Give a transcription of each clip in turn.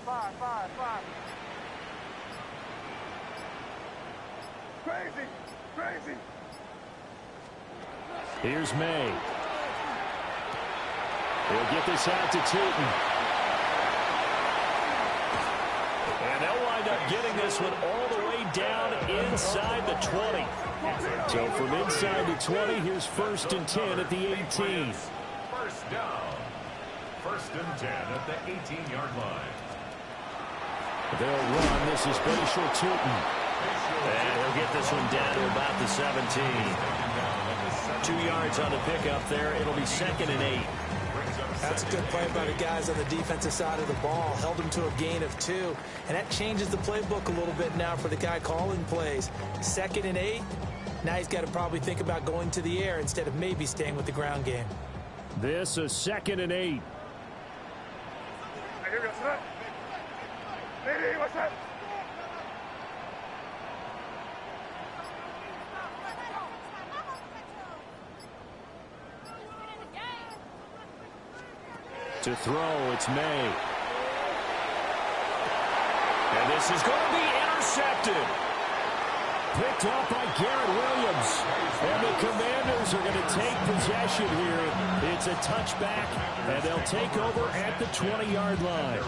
Five. Crazy. Here's May. He'll get this out to Tootin. And they'll wind up getting this one all the way down inside the 20. So from inside the 20, here's 1st and 10 at the 18. First down. 1st and 10 at the 18-yard line. They'll run. This is Bashal Tootin. And he'll get this one down to about the 17. 2 yards on the pickup there. It'll be 2nd and 8. That's a good play by the guys on the defensive side of the ball. Held them to a gain of 2. And that changes the playbook a little bit now for the guy calling plays. 2nd and 8. Now he's got to probably think about going to the air instead of maybe staying with the ground game. This is 2nd and 8. What's that? To throw, it's May. And this is going to be intercepted. Picked off by Garrett Williams. And the Commanders are going to take possession here. It's a touchback, and they'll take over at the 20-yard line.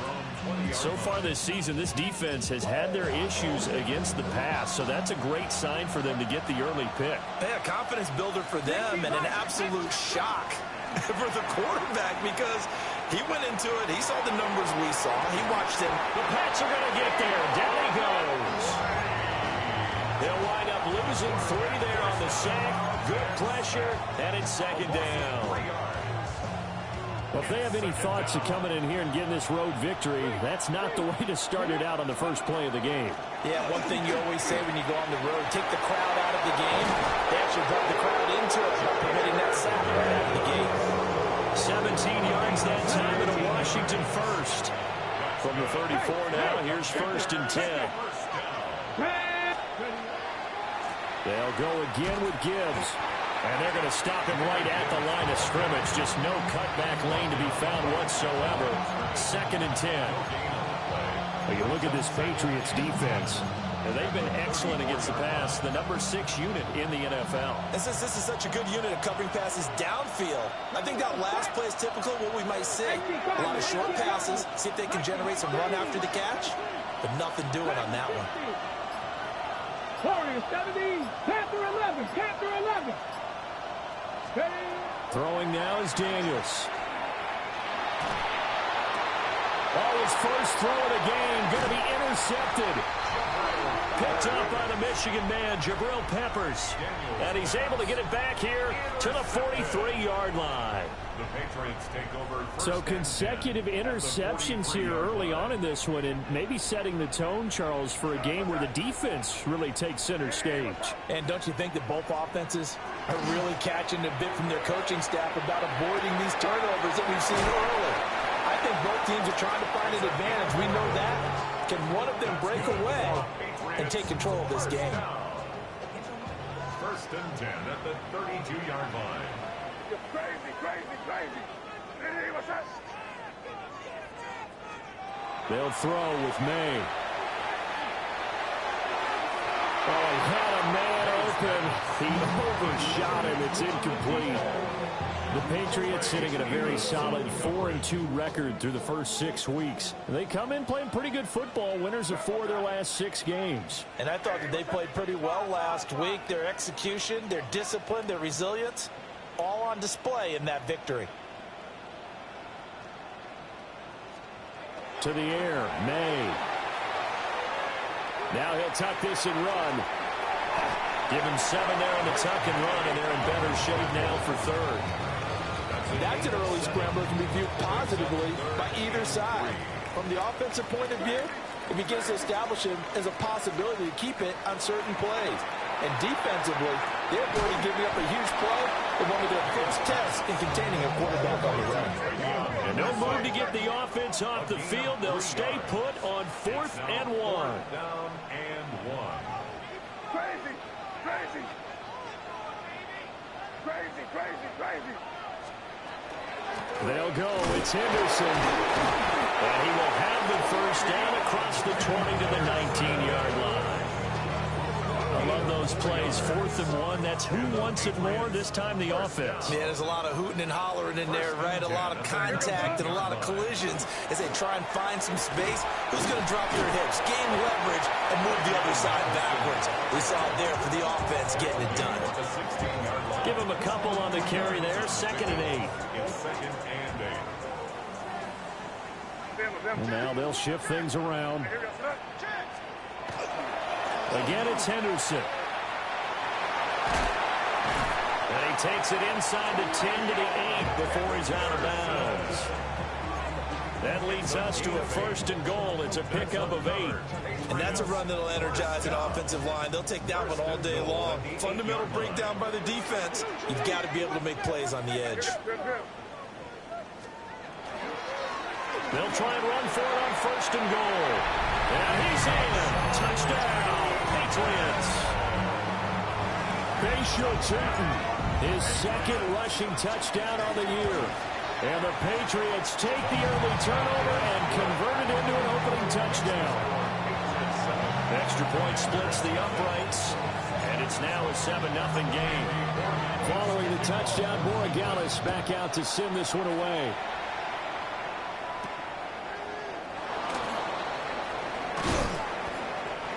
So far this season, this defense has had their issues against the pass, so that's a great sign for them to get the early pick. Yeah, confidence builder for them and an absolute shock for the quarterback because he went into it. He saw the numbers we saw. He watched him. The Pats are going to get there. Down he goes. They'll wind up losing 3 there on the sack. Good pressure, and it's 2nd down. Well, if they have any thoughts of coming in here and getting this road victory, that's not the way to start it out on the first play of the game. Yeah, one thing you always say when you go on the road, take the crowd out of the game. They actually brought the crowd into it by permitting that sack right out of the gate. 17 yards that time and a Washington first. From the 34 now, here's 1st and 10. They'll go again with Gibbs. And they're going to stop him right at the line of scrimmage. Just no cutback lane to be found whatsoever. 2nd and 10. Well, you look at this Patriots defense. And they've been excellent against the pass. The number 6 unit in the NFL. This is such a good unit of covering passes downfield. I think that last play is typical of what we might see. A lot of short passes. See if they can generate some run after the catch. But nothing doing on that one. Warriors 17, Panther 11. Throwing now is Daniels. Oh, his first throw of the game going to be intercepted. Picked up by the Michigan man, Jabril Peppers. And he's able to get it back here to the 43-yard line. The Patriots take over. So consecutive interceptions here early on in this one, and maybe setting the tone, Charles, for a game where the defense really takes center stage. And don't you think that both offenses are really catching a bit from their coaching staff about avoiding these turnovers that we've seen early? I think both teams are trying to find an advantage. We know that. Can one of them break away and take control of this game? 1st and 10 at the 32-yard line. Crazy. What's that? They'll throw with May. Oh, he had a man open. He overshot him. It's incomplete. The Patriots sitting at a very solid 4-2 record through the first 6 weeks. They come in playing pretty good football, winners of 4 of their last 6 games. And I thought that they played pretty well last week. Their execution, their discipline, their resilience, all on display in that victory. To the air, May. Now he'll tuck this and run. Give him 7 there on the tuck and run, and they're in better shape now for 3rd. That's an early scrambler that can be viewed positively by either side. From the offensive point of view, it begins to establish him as a possibility to keep it on certain plays. And defensively, they're going to give up a huge play in one of their first tests in containing a quarterback on the run. And no move to get the offense off the field. They'll stay put on 4th and 1. Down and 1. Crazy. They'll go. It's Henderson. And he will have the first down. across the 20 to the 19-yard line. I love those plays. 4th and 1. That's who wants it more, this time the offense. Yeah, there's a lot of hooting and hollering in there, right? A lot of contact and a lot of collisions as they try and find some space. Who's going to drop their hips, gain leverage, and move the other side backwards? We saw it there for the offense getting it done. Give him a couple on the carry there. 2nd and 8. And now they'll shift things around. Again, it's Henderson. And he takes it inside the 10 to the 8 before he's out of bounds. That leads us to a 1st and goal. It's a pickup of 8. And that's a run that'll energize an offensive line. They'll take that one all day long. Fundamental breakdown by the defense. You've got to be able to make plays on the edge. They'll try and run for it on 1st and goal. And he's in. Touchdown, Patriots. Bayshore Turton, his 2nd rushing touchdown on the year. And the Patriots take the early turnover and convert it into an opening touchdown. Extra point splits the uprights, and it's now a 7-0 game. Following the touchdown, Borregales back out to send this one away.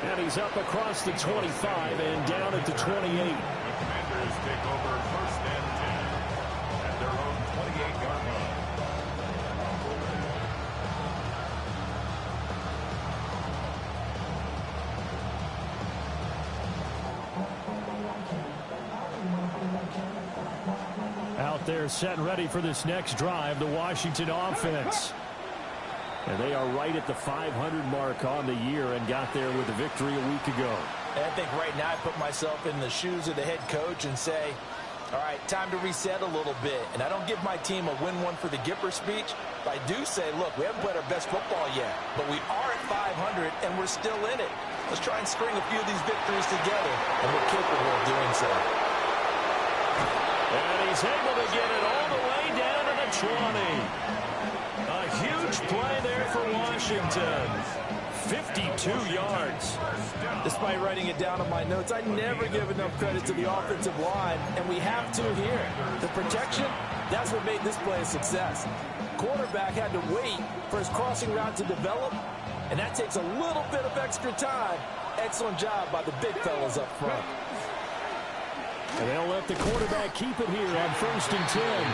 And he's up across the 25 and down at the 28. Commanders take over 1st and 10 at their own 28-yard line. Out there set and ready for this next drive, the Washington offense. And they are right at the 500 mark on the year and got there with a victory a week ago. And I think right now I put myself in the shoes of the head coach and say, all right, time to reset a little bit. And I don't give my team a win one for the Gipper speech, but I do say, look, we haven't played our best football yet, but we are at 500 and we're still in it. Let's try and string a few of these victories together, and we're capable of doing so. And he's able to get it all the way down to the 20. A huge play there for Washington. 52 yards. Despite writing it down on my notes, I never give enough credit to the offensive line, and we have to here. The protection, that's what made this play a success. Quarterback had to wait for his crossing route to develop, and that takes a little bit of extra time. Excellent job by the big fellas up front. And they'll let the quarterback keep it here on 1st and 10.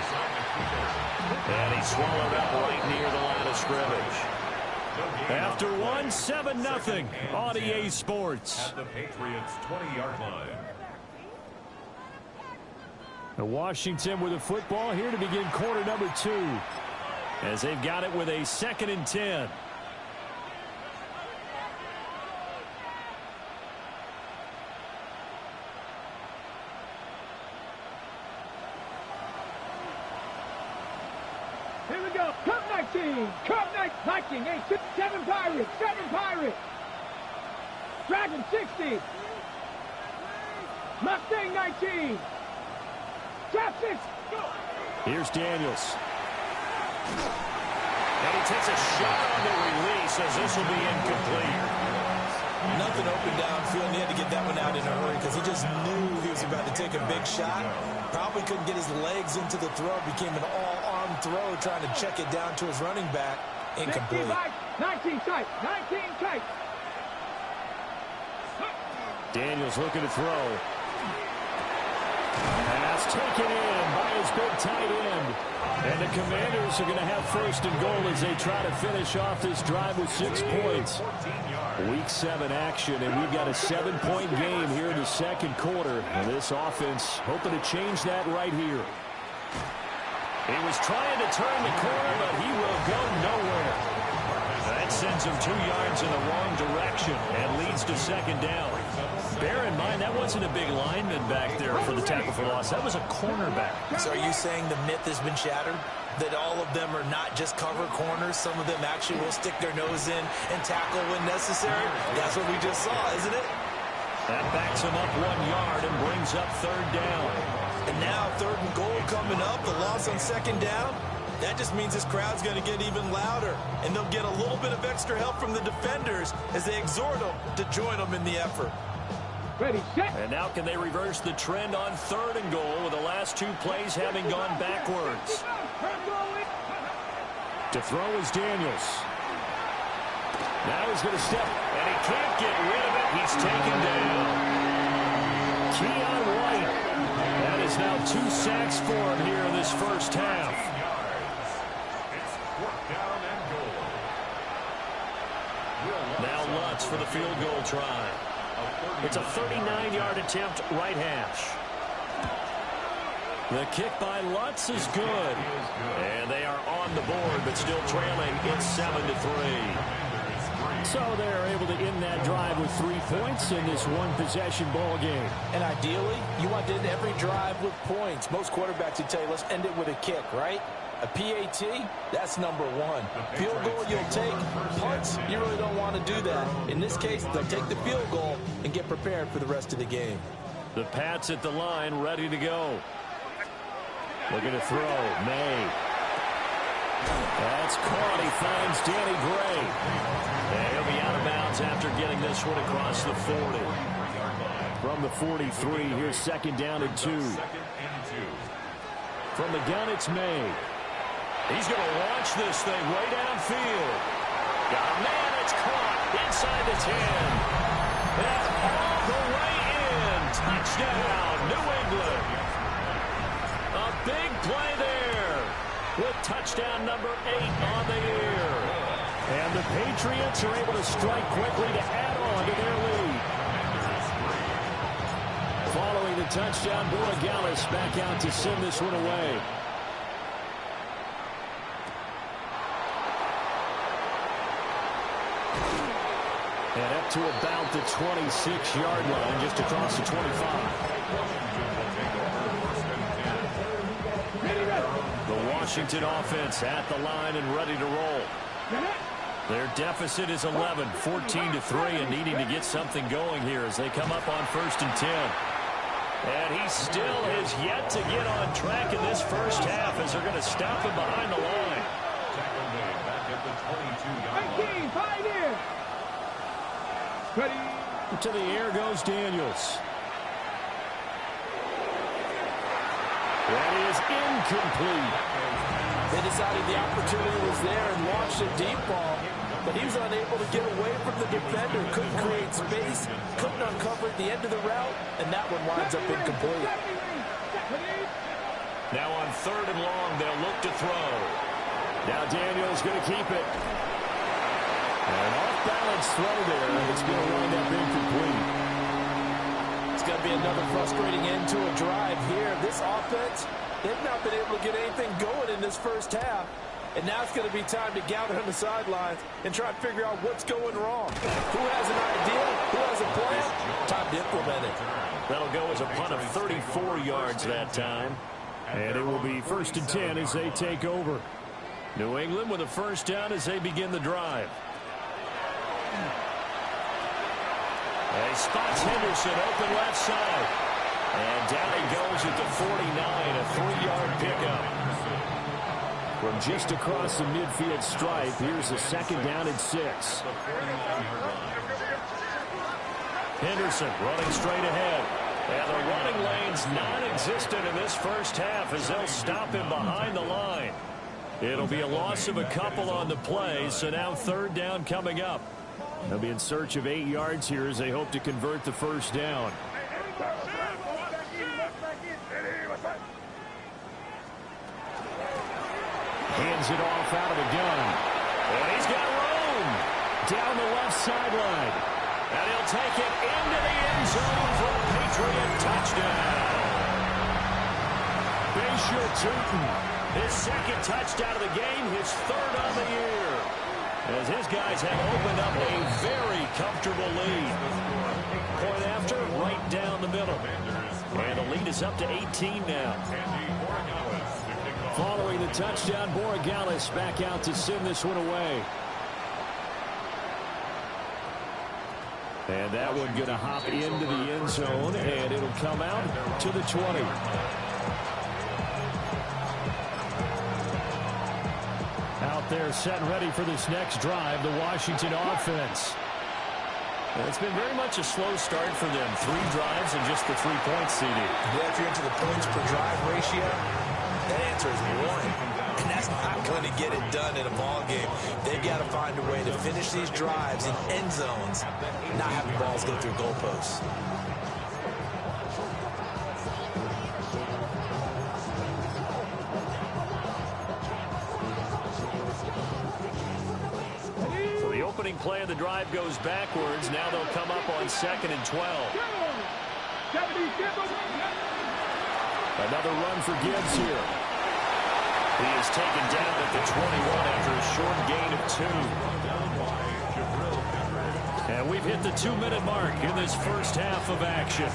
And he swallowed up right near the line of scrimmage. After 7-0 on EA Sports. At the Patriots' 20-yard line. Now Washington with the football here to begin quarter number 2. As they've got it with a 2nd and 10. Here we go. Cup 19. Cup 19. Viking 8. 7 Pirates. 7 Pirates. Dragon 60. Mustang 19. Trap 6. Go. Here's Daniels. And he takes a shot on the release as this will be incomplete. Nothing open downfield, and he had to get that one out in a hurry because he just knew he was about to take a big shot. Probably couldn't get his legs into the throw. Became an all-arm throw, trying to check it down to his running back. Incomplete. 19 tight. 19 tight. Daniels looking to throw. Pass taken in by his big tight end. And the Commanders are going to have 1st and goal as they try to finish off this drive with 6 points. Week 7 action, and we've got a 7-point game here in the 2nd quarter. And this offense hoping to change that right here. He was trying to turn the corner, but he will go nowhere. That sends him 2 yards in the wrong direction and leads to 2nd down. Bear in mind, that wasn't a big lineman back there for the tackle for loss. That was a cornerback. So are you saying the myth has been shattered? That all of them are not just cover corners? Some of them actually will stick their nose in and tackle when necessary? That's what we just saw, isn't it? That backs him up 1 yard and brings up 3rd down. And now 3rd and goal coming up. The loss on 2nd down. That just means this crowd's going to get even louder, and they'll get a little bit of extra help from the defenders as they exhort them to join them in the effort. Ready, set. And now can they reverse the trend on 3rd and goal with the last 2 plays having gone backwards? To throw is Daniels. Now he's going to step, and he can't get rid of it. He's taken down. Keon White. That is now 2 sacks for him here in this first half. It's 4th down and goal. Now Lutz for the field goal try. It's a 39-yard attempt, right hash. The kick by Lutz is good. And they are on the board, but still trailing. It's 7-3. So they're able to end that drive with 3 points in this one-possession ball game. And ideally, you want to end every drive with points. Most quarterbacks would tell you, let's end it with a kick, right? A PAT, that's number 1. Field goal you'll take. Punts, you really don't want to do that. In this case, they'll take the field goal and get prepared for the rest of the game. The Pats at the line, ready to go. Looking to throw. May. That's caught. He finds Danny Gray. And he'll be out of bounds after getting this one across the 40. From the 43, here's 2nd down and 2. From the gun, it's May. He's going to launch this thing way downfield. Got a man, it's caught inside the 10. That's all the way in. Touchdown, New England. A big play there with touchdown number 8 on the year. And the Patriots are able to strike quickly to add on to their lead. Following the touchdown, Borregales back out to send this one away. And up to about the 26-yard line, just across the 25. The Washington offense at the line and ready to roll. Their deficit is 11, 14-3, and needing to get something going here as they come up on 1st and 10. And he still has yet to get on track in this first half as they're going to stop him behind the line. Back at the 22-yard line. 19, 5 in. Ready. To the air goes Daniels. That is incomplete. They decided the opportunity was there and launched a deep ball, but he was unable to get away from the defender, couldn't create space, couldn't uncover the end of the route, and that one winds up incomplete. Now on 3rd and long, they'll look to throw. Now Daniels going to keep it. An off-balance throw there, and it's going to wind up incomplete. It's going to be another frustrating end to a drive here. This offense, they've not been able to get anything going in this first half. And now it's going to be time to gather on the sidelines and try to figure out what's going wrong. Who has an idea? Who has a plan? Time to implement it. That'll go as a punt of 34 yards that time. And it will be 1st and 10 as they take over. New England with a first down as they begin the drive. He spots Henderson open left side. And down he goes at the 49, a 3-yard pickup. From just across the midfield stripe, here's a 2nd down and 6. Henderson running straight ahead. And the running lane's non-existent in this first half as they'll stop him behind the line. It'll be a loss of a couple on the play, so now 3rd down coming up. They'll be in search of 8 yards here as they hope to convert the first down. Hands it off out of the gun. And he's got room down the left sideline. And he'll take it into the end zone for a Patriot touchdown. Basher Tootin, his 2nd touchdown of the game, his 3rd on the year. As his guys have opened up a very comfortable lead. Point after, right down the middle. And the lead is up to 18 now. Following the touchdown, Borregales back out to send this one away. And that one going to hop into the end zone, and it'll come out to the 20. there set and ready for this next drive, the Washington offense. It's been very much a slow start for them. 3 drives and just the 3 points, CD. Yeah, if you're into the points per drive ratio, that answer is 1. And that's not going to get it done in a ball game. They've got to find a way to finish these drives in end zones, not having balls go through goalposts. Play of the drive goes backwards. Now they'll come up on 2nd and 12. Another run for Gibbs here. He is taken down at the 21 after a short gain of 2. And we've hit the 2-minute mark in this first half of action.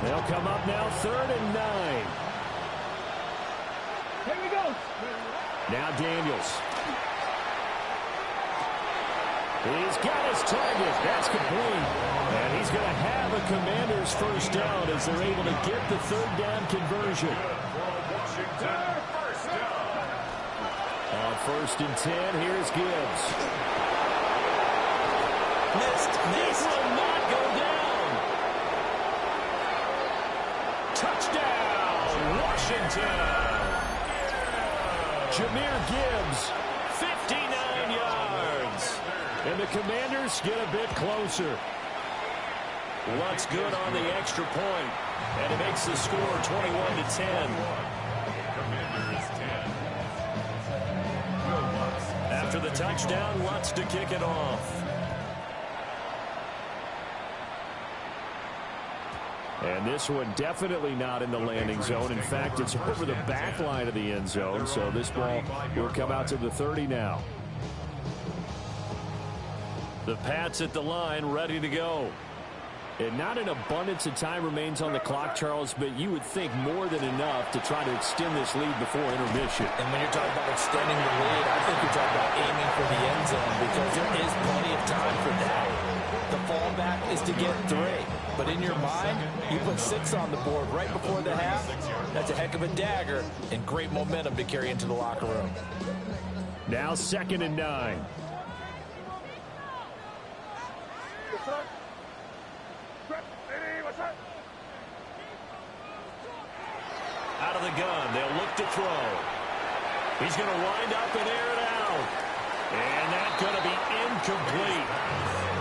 They'll come up now 3rd and 9. Here we go. Now Daniels. He's got his target. That's complete. And he's going to have a Commander's first down as they're able to get the 3rd down conversion. On 1st and 10, here's Gibbs. Missed. This will not go down. Touchdown, Washington. Jahmyr Gibbs, 59 yards. and the Commanders get a bit closer. Luck's good on the extra point, and it makes the score 21-10. After the touchdown, Lutz to kick it off. And this one definitely not in the landing zone. In fact, it's over the back line of the end zone. So this ball will come out to the 30 now. The Pats at the line, ready to go. And not an abundance of time remains on the clock, Charles, but you would think more than enough to try to extend this lead before intermission. And when you're talking about extending the lead, I think you're talking about aiming for the end zone because there is plenty of time for that. The fallback is to get 3. But in your mind, you put 6 on the board right before the half. That's a heck of a dagger and great momentum to carry into the locker room. Now 2nd and 9. Out of the gun, they'll look to throw. He's going to wind up and air it out. And that's going to be incomplete.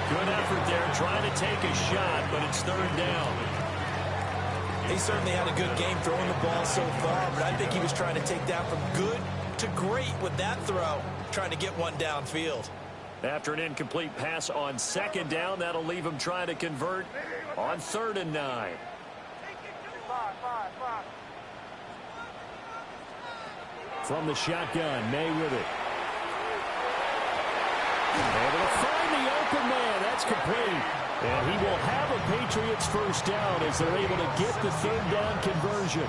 Good effort there, trying to take a shot, but it's 3rd down. He certainly had a good game throwing the ball so far, but I think he was trying to take that from good to great with that throw, trying to get one downfield. After an incomplete pass on 2nd down, that'll leave him trying to convert on 3rd and 9. From the shotgun, May with it. Able to find the open man. That's complete. And he will have a Patriots first down as they're able to get the 3rd down conversion.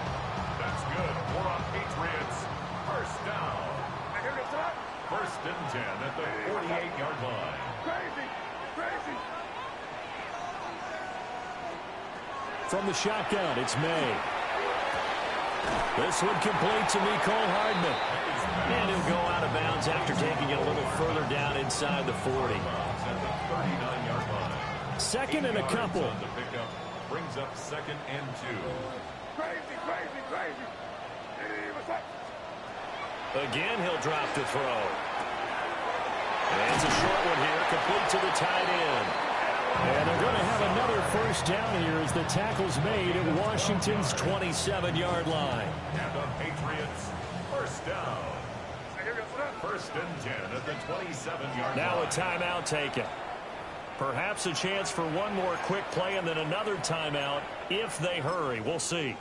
That's good. More on Patriots. First down. 1st and 10 at the 48-yard line. Crazy. From the shotgun, it's May. This one complete to Mecole Hardman. And he'll go out of bounds after taking it a little further down inside the 40. 2nd and a couple. Brings up 2nd and 2. Crazy. Again, he'll drop to throw. And it's a short one here, complete to the tight end. And they're going to have another first down here as the tackle's made at Washington's 27-yard line. And on Patriots, first down. 1st and 10 at the 27-yard line. Now a timeout taken. Perhaps a chance for one more quick play and then another timeout if they hurry. We'll see.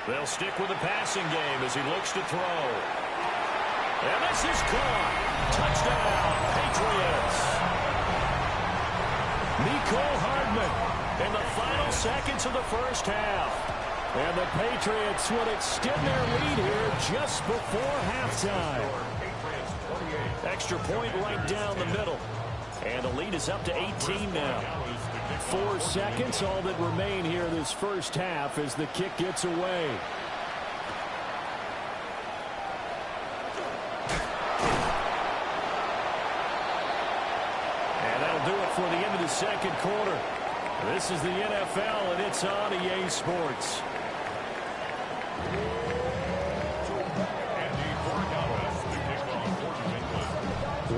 They'll stick with the passing game as he looks to throw. And this is caught. Touchdown, Patriots. Mecole Hardman in the final seconds of the first half. And the Patriots would extend their lead here just before halftime. Extra point right down the middle. And the lead is up to 18 now. 4 seconds, all that remain here this first half as the kick gets away. And that'll do it for the end of the second quarter. This is the NFL, and it's on EA Sports.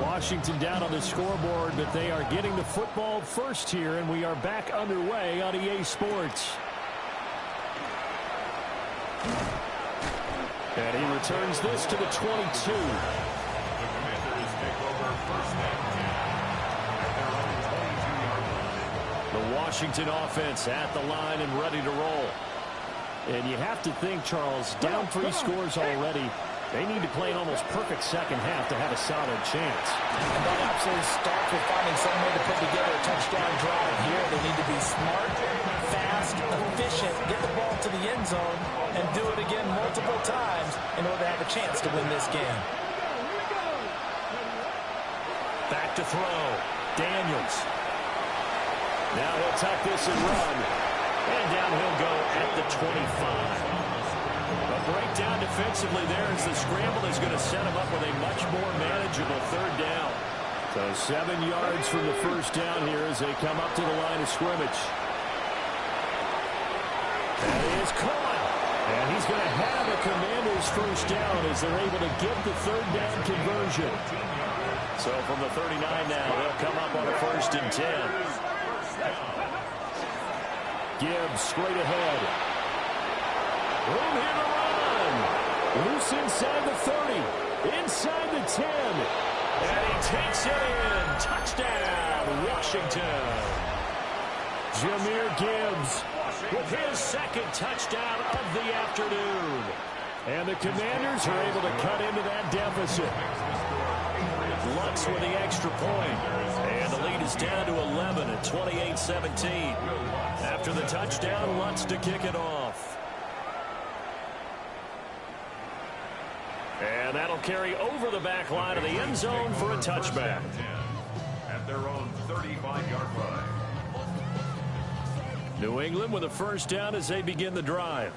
Washington down on the scoreboard, but they are getting the football first here, and we are back underway on EA Sports. And he returns this to the 22. The Washington offense at the line and ready to roll. And you have to think, Charles, down 3 scores already. They need to play an almost perfect second half to have a solid chance. And that absolutely starts with finding some way to put together a touchdown drive here. They need to be smart, fast, efficient, get the ball to the end zone, and do it again multiple times in order to have a chance to win this game. Back to throw. Daniels. Now he'll tuck this and run. And down he'll go at the 25. A breakdown defensively there as the scramble is going to set him up with a much more manageable third down. So 7 yards from the first down here as they come up to the line of scrimmage. That is caught. And he's going to have a Commanders first down as they're able to get the third down conversion. So from the 39 now, they'll come up on a 1st and 10. Gibbs straight ahead. Room here to run. Loose inside the 30. Inside the 10. And he takes it in. Touchdown, Washington. Jahmyr Gibbs with his 2nd touchdown of the afternoon. And the Commanders are able to cut into that deficit. Lutz with the extra point. And the lead is down to 11 at 28-17. After the touchdown, Lutz to kick it off. And that'll carry over the back line of the end zone for a touchback. At their own 35-yard line. New England with a first down as they begin the drive.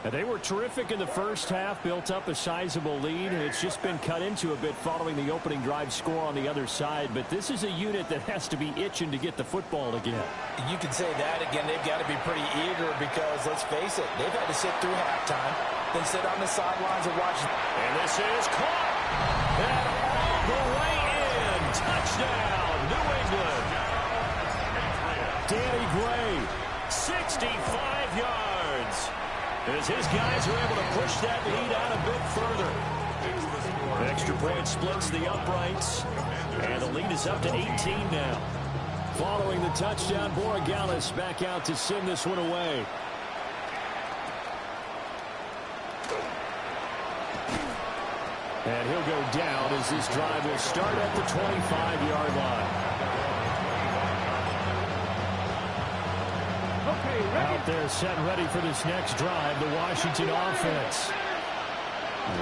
And they were terrific in the first half, built up a sizable lead, and it's just been cut into a bit following the opening drive score on the other side. But this is a unit that has to be itching to get the football again. You can say that again. They've got to be pretty eager because, let's face it, they've had to sit through halftime, then sit on the sidelines and watch. And this is caught. And all the way in. Touchdown, New England. Danny Gray, 65 yards. As his guys are able to push that lead out a bit further. Extra point splits the uprights. And the lead is up to 18 now. Following the touchdown, Borregales back out to send this one away. And he'll go down as this drive will start at the 25-yard line. Out there set ready for this next drive, the Washington offense.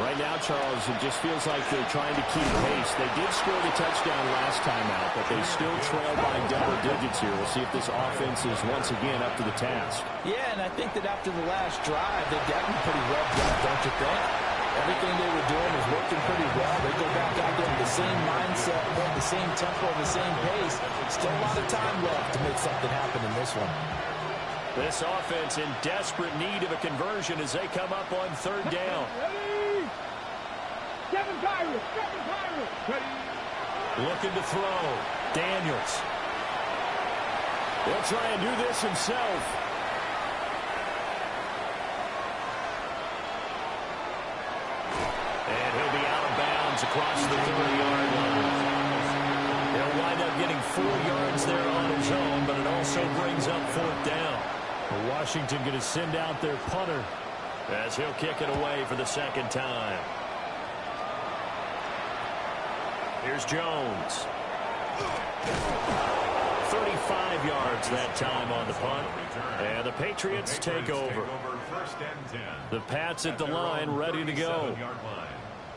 Right now, Charles, it just feels like they're trying to keep pace. They did score the touchdown last time out, but they still trail by double digits here. We'll see if this offense is once again up to the task. Yeah, and I think that after the last drive, they've gotten pretty revved up, don't you think? Everything they were doing was working pretty well. They go back out there with the same mindset, the same tempo, the same pace. Still a lot of time left to make something happen in this one. This offense in desperate need of a conversion as they come up on third down. Ready? Seven Pirates. Ready? Looking to throw. Daniels. He'll try and do this himself. And he'll be out of bounds across the 30-yard line. He'll wind up getting 4 yards there on his own, but it also brings up 4th down. Washington going to send out their punter as he'll kick it away for the 2nd time. Here's Jones. 35 yards that time on the punt. And the Patriots take over. The Pats at the line, ready to go.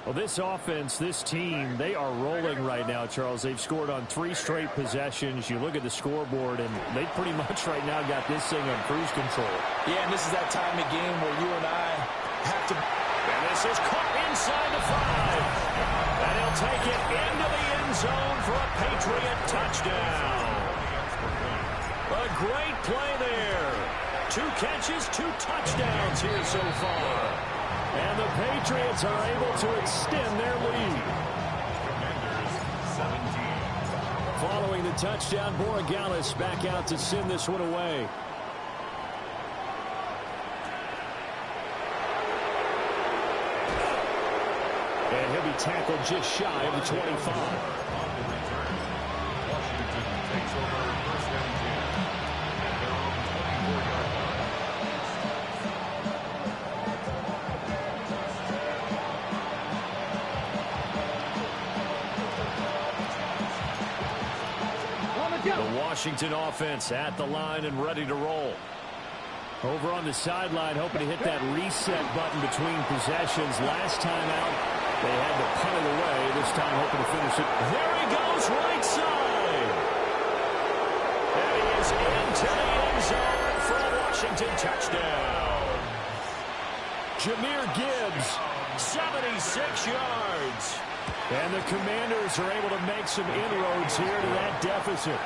Well, this offense, this team, they are rolling right now, Charles. They've scored on 3 straight possessions. You look at the scoreboard, and they pretty much right now got this thing on cruise control. Yeah, and this is that time of game where you and I have to... And this is caught inside the 5. And he'll take it into the end zone for a Patriot touchdown. A great play there. 2 catches, 2 touchdowns here so far. And the Patriots are able to extend their lead. Following the touchdown, Borregales back out to send this one away. And he'll be tackled just shy of the 25. The Washington offense at the line and ready to roll. Over on the sideline, hoping to hit that reset button between possessions. Last time out, they had to punt it away. This time, hoping to finish it. There he goes, right side. And he is into the end zone for a Washington touchdown. Jahmyr Gibbs, 76 yards. And the Commanders are able to make some inroads here to that deficit.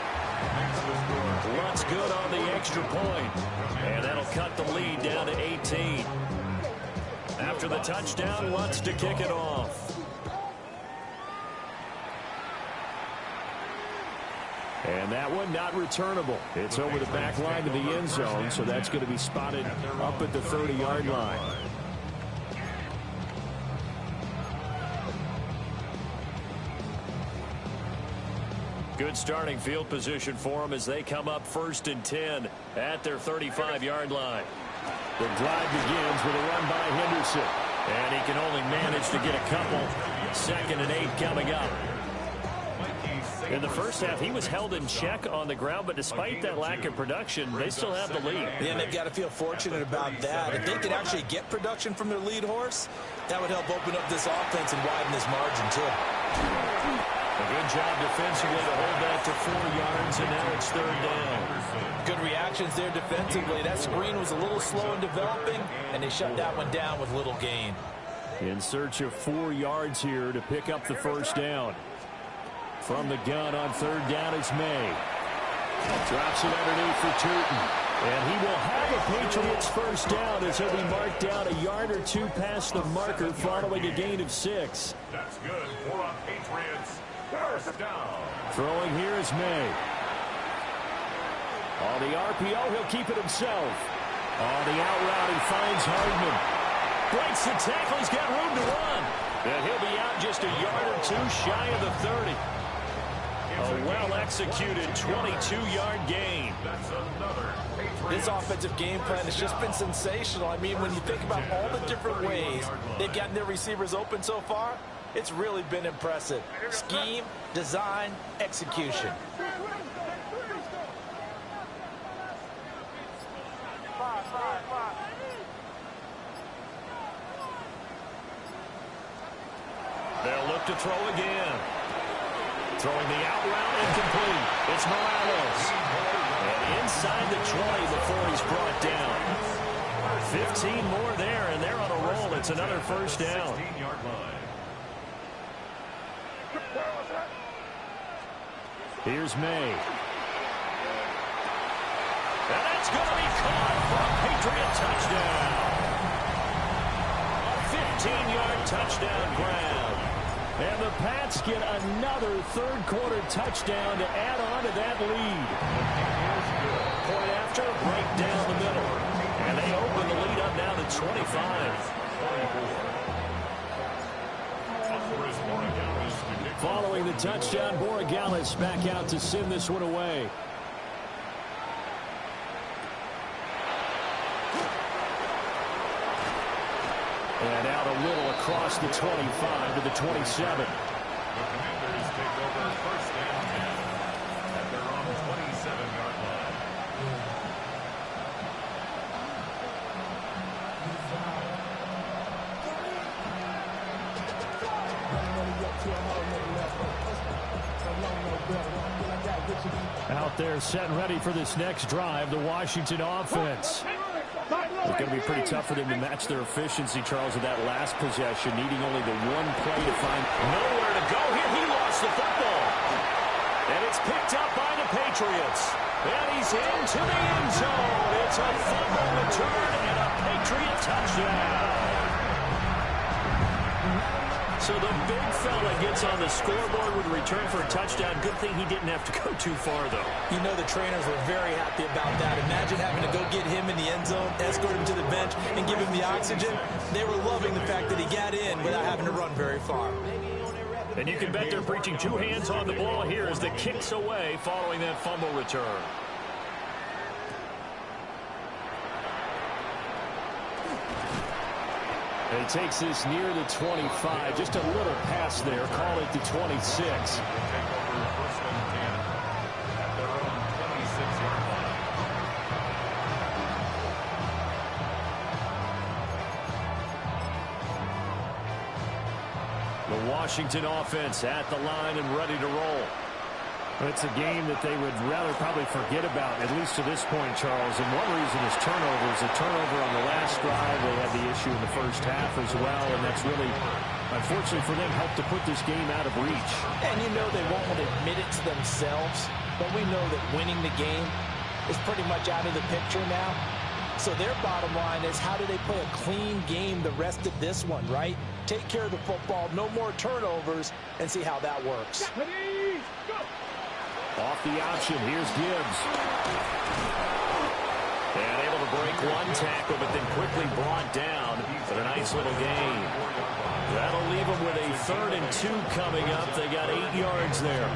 Lutz good on the extra point. And that'll cut the lead down to 18. After the touchdown, Lutz to kick it off. And that one not returnable. It's over the back line to the end zone, so that's going to be spotted up at the 30-yard line. Good starting field position for them as they come up 1st and 10 at their 35-yard line. The drive begins with a run by Henderson. And he can only manage to get a couple. 2nd and 8 coming up. In the first half, he was held in check on the ground, but despite that lack of production, they still have the lead. Yeah, and they've got to feel fortunate about that. If they could actually get production from their lead horse, that would help open up this offense and widen this margin, too. A good job defensively to hold that to 4 yards, and now it's 3rd down. Good reactions there defensively. That screen was a little slow in developing, and they shut that one down with little gain. In search of 4 yards here to pick up the 1st down. From the gun on 3rd down, it's May. Drops it underneath for Tootin. And he will have a Patriots 1st down as he'll be marked down a yard or 2 past the marker following a gain of 6. That's good for a Patriots 1st down. Throwing here is May. On the RPO, he'll keep it himself. On the out route, he finds Hardman. Breaks the tackle, he's got room to run. And he'll be out just a yard or 2 shy of the 30. A well-executed 22-yard gain. This offensive game plan has just been sensational. I mean, when you think about all the different ways they've gotten their receivers open so far, it's really been impressive. Scheme, design, execution. They'll look to throw again. Throwing the out route, incomplete. It's Morales. And inside the 20 before he's brought down. 15 more there, and they're on a roll. It's another 1st down. Here's May. And that's going to be caught for a Patriot touchdown. A 15-yard touchdown grab. And the Pats get another 3rd quarter touchdown to add on to that lead. Point after, break down the middle. And they open the lead up now to 25. Following the touchdown, Borregales back out to send this one away. And out a little across the 25 to the 27. The Commanders take over 1st and 10 at their own 27. 7-yard line. Out there set and ready for this next drive, the Washington offense. It's going to be pretty tough for them to match their efficiency, Charles, in that last possession, needing only the one play to find Nowhere to go here. He lost the football. And it's picked up by the Patriots. And he's into the end zone. It's a fumble return and a Patriot touchdown. So the big fella gets on the scoreboard with a return for a touchdown. Good thing he didn't have to go too far, though. You know the trainers were very happy about that. Imagine having to go get him in the end zone, escort him to the bench, and give him the oxygen. They were loving the fact that he got in without having to run very far. And you can bet they're preaching two hands on the ball here as the kick's away following that fumble return. He takes this near the 25, just a little pass there, call it the 26. Take over first and 10 at their own 26-yard line. The Washington offense at the line and ready to roll. It's a game that they would rather probably forget about, at least to this point, Charles. And one reason is turnovers. A turnover on the last drive. They had the issue in the first half as well, and that's really, unfortunately for them, helped to put this game out of reach. And you know they won't admit it to themselves, but we know that winning the game is pretty much out of the picture now. So their bottom line is, how do they play a clean game the rest of this one, right? Take care of the football, no more turnovers, and see how that works. Off the option, here's Gibbs. And able to break one tackle, but then quickly brought down. But a nice little gain. That'll leave them with a 3rd and 2 coming up. They got 8 yards there.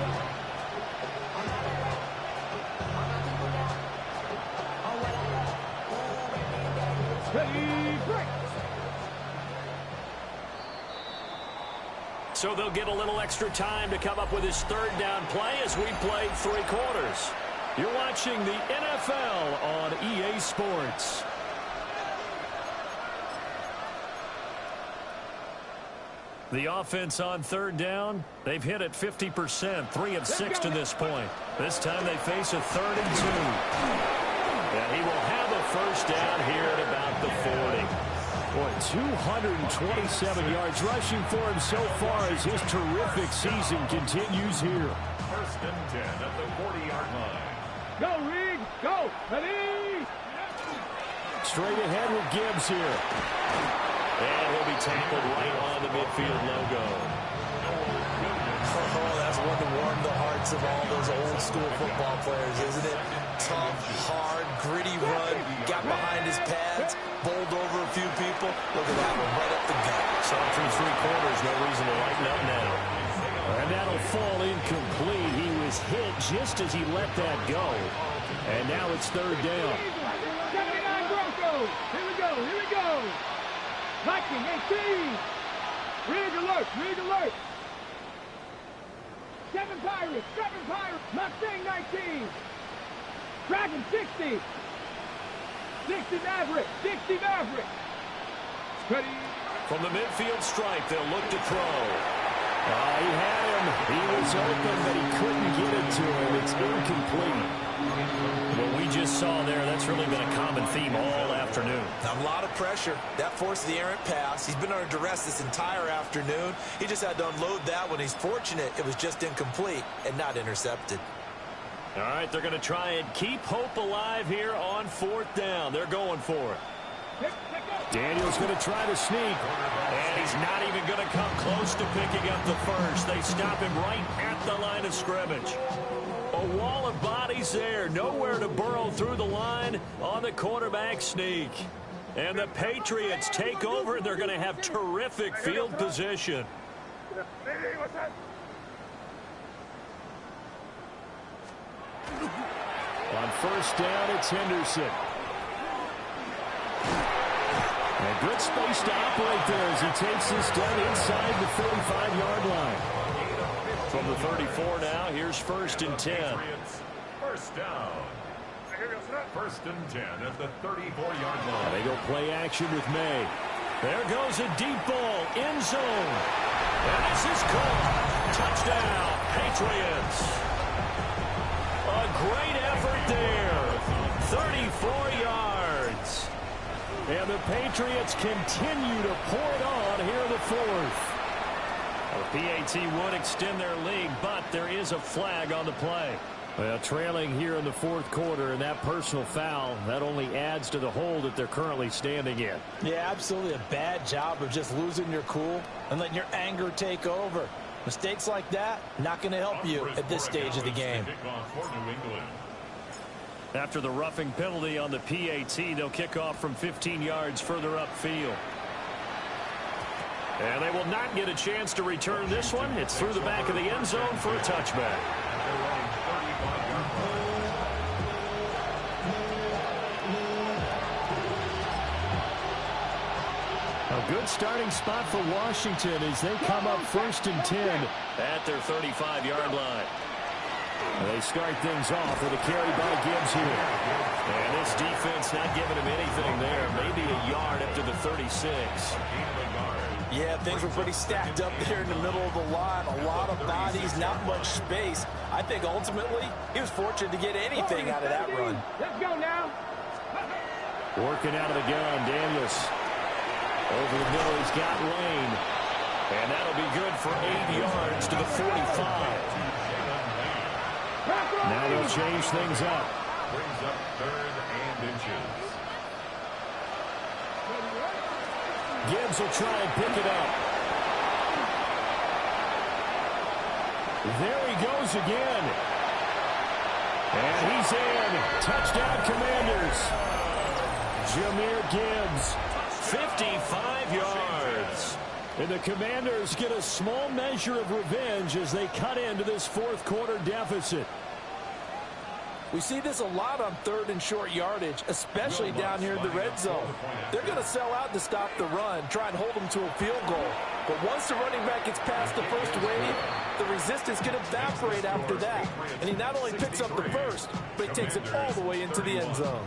So they'll get a little extra time to come up with his 3rd down play as we played 3 quarters. You're watching the NFL on EA Sports. The offense on 3rd down, they've hit it 50%, 3 of 6 to this point. This time they face a 3rd and 2. And he will have a 1st down here at about the 40. Boy, 227 yards rushing for him so far as his terrific season continues here. 1st and 10 at the 40-yard line. Go, Reed! Go! Ready! Straight ahead with Gibbs here. And he'll be tackled right on the midfield logo. Oh, that's one to warm the hearts of all those old school football players, isn't it? Tough, hard, gritty run, got behind his pads, bowled over a few people. Look at that one, right up the gut. So through 3 quarters, no reason to lighten up now. And that'll fall incomplete. He was hit just as he let that go. And now it's 3rd down. 79 Broncos! Here we go, here we go! Viking 18! Rig alert, rig alert! 7 Pirates, 7 Pirates! Mustang 19! Dragon 60! 60 Maverick, 60 Maverick! Ready? From the midfield stripe, they'll look to throw. He had him. He was open, but he couldn't get it to him. It's incomplete. What we just saw there, that's really been a common theme all afternoon. A lot of pressure. That forced the errant pass. He's been under duress this entire afternoon. He just had to unload that one. He's fortunate it was just incomplete and not intercepted. All right, they're going to try and keep hope alive here on 4th down. They're going for it. Daniel's going to try to sneak. And he's not even going to come close to picking up the 1st. They stop him right at the line of scrimmage. A wall of bodies there. Nowhere to burrow through the line on the quarterback sneak. And the Patriots take over, and they're going to have terrific field position. On 1st down, it's Henderson. And good space to operate there as he takes this down inside the 45-yard line. From the 34 now, here's 1st and 10. First down. First and 10 at the 34-yard line. They go play action with May. There goes a deep ball, end zone. And this is caught. Touchdown, Patriots. A great effort there. 34 yards. And the Patriots continue to pour it on here in the fourth. The PAT would extend their lead, but there is a flag on the play. Well, trailing here in the fourth quarter, and that personal foul, that only adds to the hole that they're currently standing in. Yeah, absolutely a bad job of just losing your cool and letting your anger take over. Mistakes like that, not going to help you at this stage of the game. After the roughing penalty on the PAT, they'll kick off from 15 yards further upfield. And they will not get a chance to return this one. It's through the back of the end zone for a touchback. A good starting spot for Washington as they come up first and 10 at their 35-yard line. They start things off with a carry by Gibbs here. And this defense not giving him anything there. Maybe a yard up to the 36. Yeah, things were pretty stacked up there in the middle of the line. A lot of bodies, not much space. I think ultimately he was fortunate to get anything out of that run. Let's go now. Working out of the gun, Daniels. Over the middle, he's got Lane. And that'll be good for 8 yards to the 45. Now they'll change things up. Brings up 3rd and inches. Gibbs will try and pick it up. There he goes again. And he's in. Touchdown, Commanders. Jahmyr Gibbs, 55 yards. And the Commanders get a small measure of revenge as they cut into this fourth quarter deficit. We see this a lot on 3rd and short yardage, especially down here in the red zone. They're going to sell out to stop the run, try and hold them to a field goal. But once the running back gets past the first wave, the resistance can evaporate after that. And he not only picks up the first, but he takes it all the way into the end zone.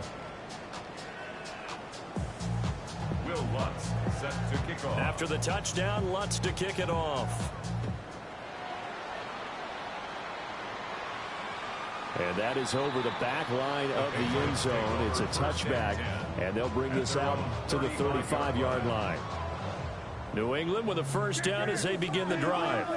Will Lutz set to kick off. After the touchdown, Lutz to kick it off. And that is over the back line of the end zone. It's a touchback, and they'll bring this out to the 35-yard line. New England with a first down as they begin the drive.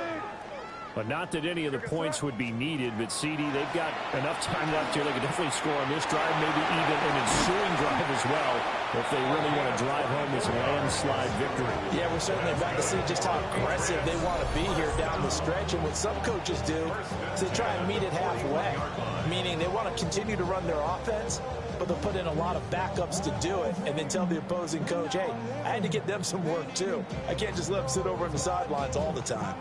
But not that any of the points would be needed, but CD, they've got enough time left here. They could definitely score on this drive, maybe even an ensuing drive as well, if they really want to drive home this landslide victory. Yeah, we're certainly about to see just how aggressive they want to be here down the stretch. And what some coaches do is they try and meet it halfway, meaning they want to continue to run their offense, but they'll put in a lot of backups to do it and then tell the opposing coach, hey, I had to get them some work too. I can't just let them sit over on the sidelines all the time.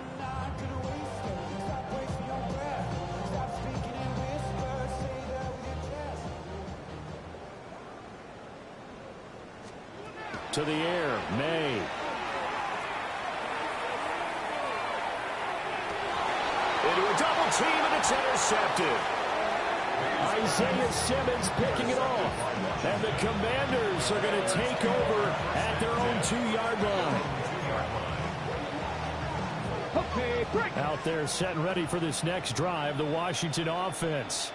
To the air, May. Into a double team, and it's intercepted. Isaiah Simmons picking it off. And the Commanders are going to take over at their own 2-yard line. Okay, break. Out there set and ready for this next drive, the Washington offense.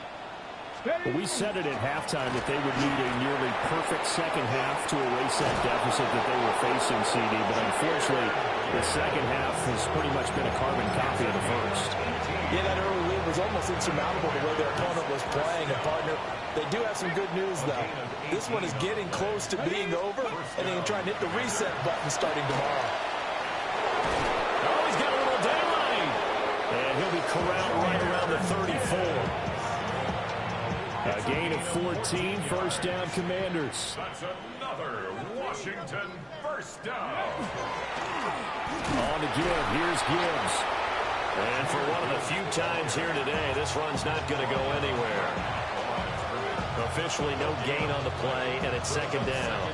Well, we said it at halftime that they would need a nearly perfect second half to erase that deficit that they were facing, CD. But unfortunately, the second half has pretty much been a carbon copy of the first. Yeah, that early lead was almost insurmountable the way their opponent was playing. And, partner, they do have some good news, though. This one is getting close to being over, and they can try and hit the reset button starting tomorrow. Oh, he's got a little daylight. And he'll be corralled right around the 34. A gain of 14, first down, Commanders. That's another Washington first down. On to Gibbs. Here's Gibbs. And for one of the few times here today, this run's not going to go anywhere. Officially no gain on the play, and it's second down.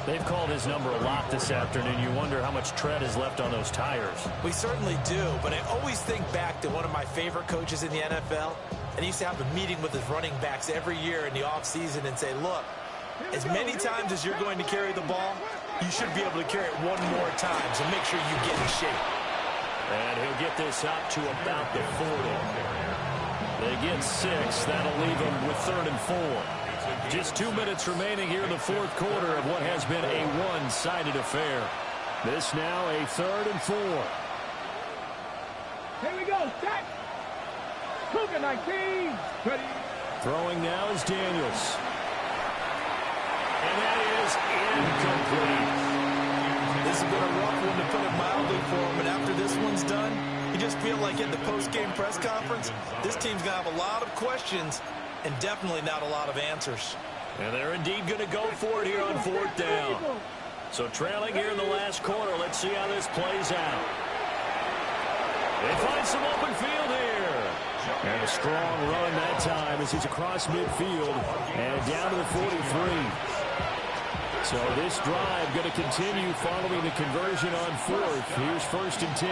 They've called his number a lot this afternoon. You wonder how much tread is left on those tires. We certainly do, but I always think back to one of my favorite coaches in the NFL, and he used to have a meeting with his running backs every year in the offseason and say, look, as many times as you're going to carry the ball, you should be able to carry it one more time, so make sure you get in shape. And he'll get this out to about the 40. They get 6. That'll leave them with 3rd and 4. Just 2 minutes remaining here in the fourth quarter of what has been a one-sided affair. This now a 3rd and 4. Here we go. Set. Cougar 19. Ready. Throwing now is Daniels. And that is incomplete. This has been a rough one, to put it mildly, for him. And after this one's done, you just feel like in the post-game press conference, this team's going to have a lot of questions and definitely not a lot of answers. And they're indeed going to go for it here on 4th down. So trailing here in the last quarter. Let's see how this plays out. They find some open field here. And a strong run that time as he's across midfield and down to the 43. So this drive going to continue following the conversion on 4th. Here's 1st and 10.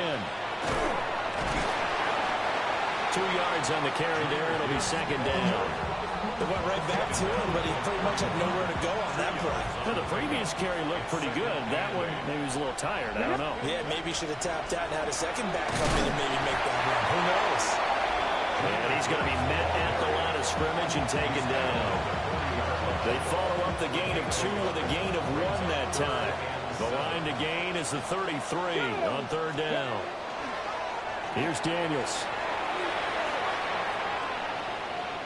2 yards on the carry there. It'll be 2nd down. They went right back to him, but he pretty much had nowhere to go on that play. Well, the previous carry looked pretty good. That one, maybe he was a little tired. I don't know. Yeah, maybe he should have tapped out and had a second back come in and maybe make that run. Who knows? And he's going to be met at the line of scrimmage and taken down. They follow up the gain of 2 with a gain of 1 that time. The line to gain is the 33 on 3rd down. Here's Daniels.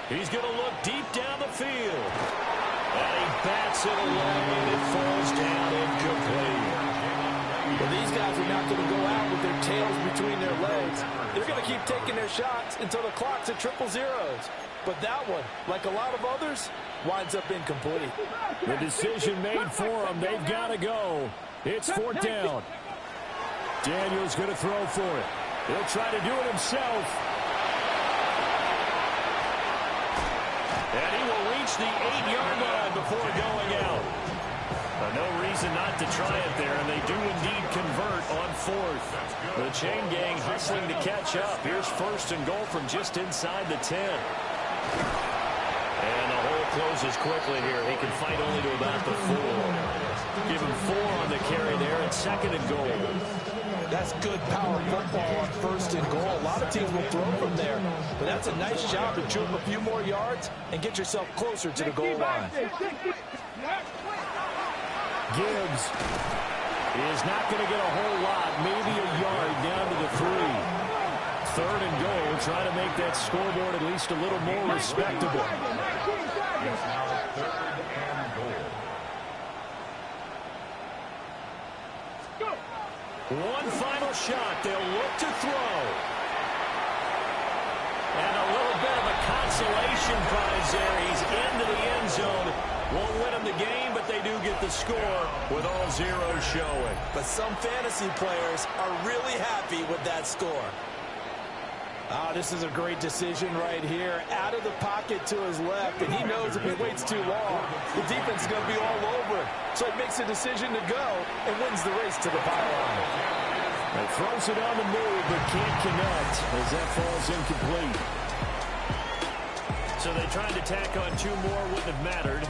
He's going to look deep down the field. And he bats it away, and it falls down incomplete. Well, these guys are not going to go out with their tails between their legs. They're going to keep taking their shots until the clock's at 000. But that one, like a lot of others, winds up incomplete. The decision made for them. They've got to go. It's 4th down. Daniels going to throw for it. He'll try to do it himself. And he will reach the 8-yard line before going out. No reason not to try it there, and they do indeed convert on 4th. The chain gang hustling to catch up. Here's 1st and goal from just inside the 10. And the hole closes quickly here. He can fight only to about the 4. Give him 4 on the carry there, and 2nd and goal. That's good power football on 1st and goal. A lot of teams will throw from there, but that's a nice job to chew up a few more yards and get yourself closer to the goal line. Gibbs is not going to get a whole lot, maybe a yard down to the 3. 3rd and goal, trying to make that scoreboard at least a little more respectable. It's now 3rd and goal. One final shot. They'll look to throw. And a little bit of a consolation prize there. He's into the end zone. Won't win them the game, but they do get the score with all zeros showing. But some fantasy players are really happy with that score. This is a great decision right here. Out of the pocket to his left, and he knows if he waits too long, the defense is going to be all over it. So he makes a decision to go and wins the race to the pylon. And throws it on the move, but can't connect as that falls incomplete. So they tried to tack on 2 more, wouldn't have mattered.